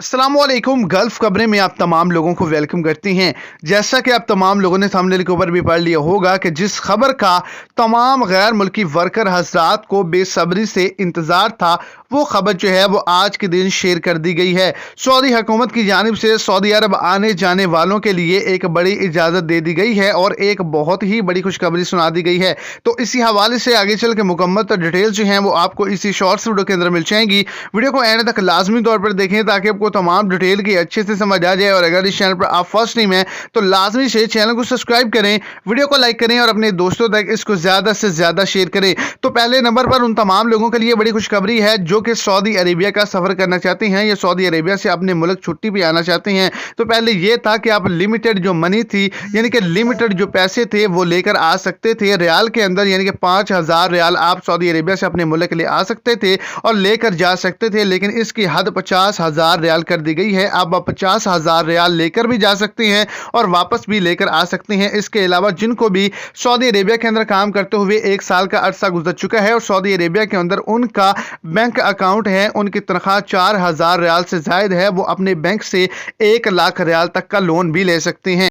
अस्सलामुअलैकुम। गल्फ खबरें में आप तमाम लोगों को वेलकम करती हैं। जैसा कि आप तमाम लोगों ने थंबनेल के ऊपर भी पढ़ लिया होगा कि जिस खबर का तमाम गैर मुल्की वर्कर हजरात को बेसब्री से इंतजार था, वो खबर जो है वो आज के दिन शेयर कर दी गई है। सऊदी हुकूमत की जानिब से सऊदी अरब आने जाने वालों के लिए एक बड़ी इजाज़त दे दी गई है और एक बहुत ही बड़ी खुशखबरी सुना दी गई है। तो इसी हवाले से आगे चल के मुकम्मल डिटेल्स जो हैं वो आपको इसी शॉर्ट्स वीडियो के अंदर मिल जाएंगी। वीडियो को एंड तक लाजमी तौर पर देखें ताकि आपको तमाम डिटेल की अच्छे से समझ आ जाए। और अगर इस चैनल पर आप फर्स्ट टाइम हैं तो लाजमी से चैनल को सब्सक्राइब करें, वीडियो को लाइक करें और अपने दोस्तों तक इसको ज्यादा से ज्यादा शेयर करें। तो पहले नंबर पर उन तमाम लोगों के लिए बड़ी खुशखबरी है जो कि सऊदी अरेबिया का सफर करना चाहते हैं या सऊदी अरेबिया से अपने मुल्क छुट्टी पे आना चाहते हैं। तो पहले ये था कि आप लिमिटेड जो मनी थी यानी कि लिमिटेड जो पैसे थे वो लेकर आ सकते थे रियाल के अंदर, यानी कि 5,000 रियाल आप सऊदी अरेबिया से अपने मुल्क के लिए आ सकते थे और लेकर जा सकते थे। लेकिन इसकी हद 50,000 रियाल कर दी गई है। अब आप 50,000 रियाल लेकर भी जा सकते हैं और वापस भी लेकर आ सकते हैं। इसके अलावा जिनको भी सऊदी अरेबिया के अंदर काम करते हुए 1 साल का अरसा गुजर चुका है और सऊदी अरेबिया के अंदर उनका बैंक अकाउंट है, उनकी तनख्वाह 4,000 रियाल से जायद है, वो अपने बैंक से 1 लाख रियाल तक का लोन भी ले सकते हैं।